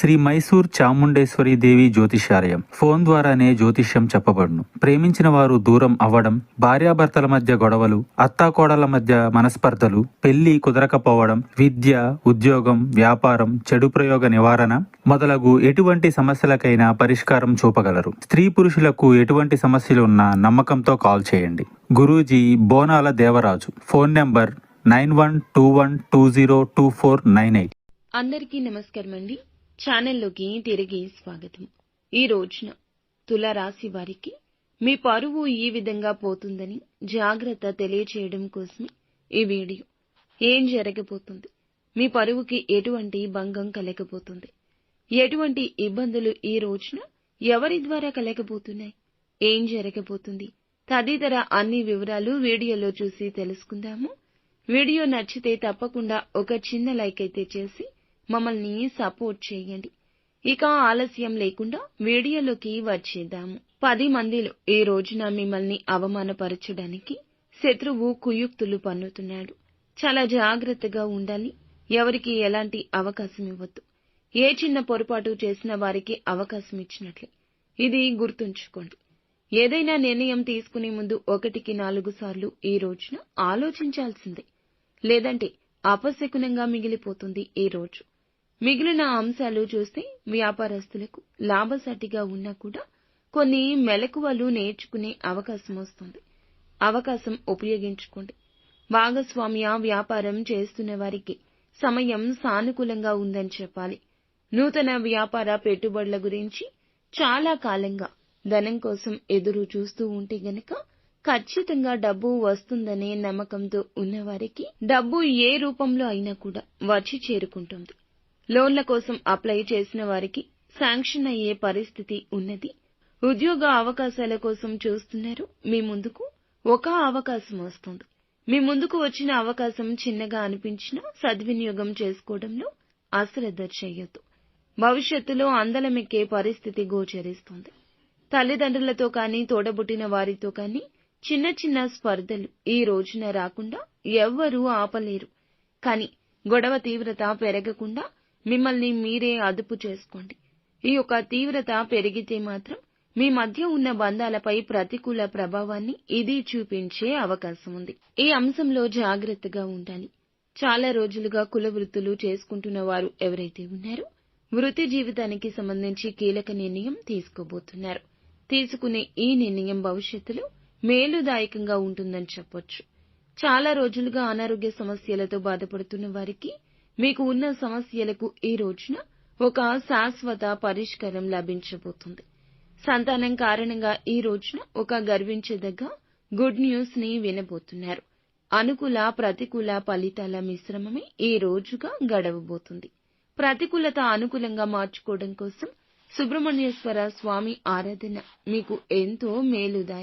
శ్రీ మైసూర్ చాముండేశ్వరి దేవి జ్యోతిష్యాలయం. ఫోన్ ద్వారానే జ్యోతిష్యం చెప్పబడును. ప్రేమించిన వారు దూరం అవ్వడం, భార్యాభర్తల మధ్య గొడవలు, అత్తాకోడళ్ల మధ్య మనస్పర్ధలు, పెళ్లి కుదరకపోవడం, విద్య, ఉద్యోగం, వ్యాపారం, చెడు ప్రయోగ నివారణ మొదలగు ఎటువంటి సమస్యలకైనా పరిష్కారం చూపగలరు. స్త్రీ పురుషులకు ఎటువంటి సమస్యలు ఉన్నా నమ్మకంతో కాల్ చేయండి. గురూజీ బోనాల దేవరాజు. Phone number 9121202498. అందరికీ నమస్కారం అండి. ఛానల్లోకి తిరిగి స్వాగతం. ఈ రోజున తులారాశి వారికి మీ పరువు ఈ విధంగా పోతుందని జాగ్రత్త తెలియచేయడం కోసమే ఈ వీడియో. ఏం జరగబోతుంది, మీ పరువుకి ఎటువంటి భంగం కలగబోతుంది, ఎటువంటి ఇబ్బందులు ఈ రోజున ఎవరి ద్వారా కలగబోతున్నాయి, ఏం జరగబోతుంది తదితర అన్ని వివరాలు వీడియోలో చూసి తెలుసుకుందాము. వీడియో నచ్చితే తప్పకుండా ఒక చిన్న లైక్ అయితే చేసి మమ్మల్ని సపోర్ట్ చేయండి. ఇక ఆలస్యం లేకుండా వీడియోలోకి వచ్చేద్దాము. 10 మందిలో ఈ రోజున మిమ్మల్ని అవమానపరచడానికి శత్రువు కుయుక్తులు పన్నుతున్నాడు. చాలా జాగ్రత్తగా ఉండాలి. ఎవరికి ఎలాంటి అవకాశం ఇవ్వద్దు. ఏ చిన్న పొరపాటు చేసిన వారికి అవకాశం ఇచ్చినట్లే. ఇది గుర్తుంచుకోండి. ఏదైనా నిర్ణయం తీసుకునే ముందు 1కి 4 సార్లు ఈ రోజున ఆలోచించాల్సిందే. లేదంటే అపశకునంగా మిగిలిపోతుంది ఈ రోజు. మిగిలిన అంశాలు చూస్తే వ్యాపారస్తులకు లాభసాటిగా ఉన్నా కూడా కొన్ని మెలకువలు నేర్చుకునే అవకాశం వస్తుంది. అవకాశం ఉపయోగించుకోండి. భాగస్వామ్య వ్యాపారం చేస్తున్న వారికి సమయం సానుకూలంగా ఉందని చెప్పాలి. నూతన వ్యాపార పెట్టుబడుల గురించి చాలా కాలంగా ధనం కోసం ఎదురు చూస్తూ ఉంటే గనక ఖచ్చితంగా డబ్బు వస్తుందనే నమ్మకంతో ఉన్నవారికి డబ్బు ఏ రూపంలో అయినా కూడా వచ్చి చేరుకుంటుంది. లోన్ల కోసం అప్లై చేసిన వారికి శాంక్షన్ అయ్యే పరిస్థితి ఉన్నది. ఉద్యోగ అవకాశాల కోసం చూస్తున్నారు. మీ ముందుకు ఒక అవకాశం వస్తుంది. మీ ముందుకు వచ్చిన అవకాశం చిన్నగా అనిపించినా సద్వినియోగం చేసుకోవడంలో అశ్రద్ధ చేయొద్దు. భవిష్యత్తులో అందలమెక్కే పరిస్థితి గోచరిస్తుంది. తల్లిదండ్రులతో కానీ తోడబుట్టిన వారితో కానీ చిన్న చిన్న స్పర్ధలు ఈ రోజున రాకుండా ఎవ్వరూ ఆపలేరు. కానీ గొడవ తీవ్రత పెరగకుండా మిమ్మల్ని మీరే అదుపు చేసుకోండి. ఈ యొక్క తీవ్రత పెరిగితే మాత్రం మీ మధ్య ఉన్న బంధాలపై ప్రతికూల ప్రభావాన్ని ఇది చూపించే అవకాశం ఉంది. ఈ అంశంలో జాగ్రత్తగా ఉండాలి. చాలా రోజులుగా కుల వృత్తులు చేసుకుంటున్న వారు ఎవరైతే ఉన్నారో వృత్తి జీవితానికి సంబంధించి కీలక నిర్ణయం తీసుకోబోతున్నారు. తీసుకునే ఈ నిర్ణయం భవిష్యత్తులో మేలుదాయకంగా ఉంటుందని చెప్పొచ్చు. చాలా రోజులుగా అనారోగ్య సమస్యలతో బాధపడుతున్న వారికి మీకు ఉన్న సమస్యలకు ఈ రోజున ఒక శాశ్వత పరిష్కారం లభించబోతుంది. సంతానం కారణంగా ఈ రోజున ఒక గర్వించదగ్గ గుడ్ న్యూస్ ని వినబోతున్నారు. అనుకూల ప్రతికూల ఫలితాల మిశ్రమమే ఈ రోజుగా గడవబోతుంది. ప్రతికూలత అనుకూలంగా మార్చుకోవడం కోసం సుబ్రహ్మణ్యేశ్వర స్వామి ఆరాధన మీకు ఎంతో మేలుదాయకం.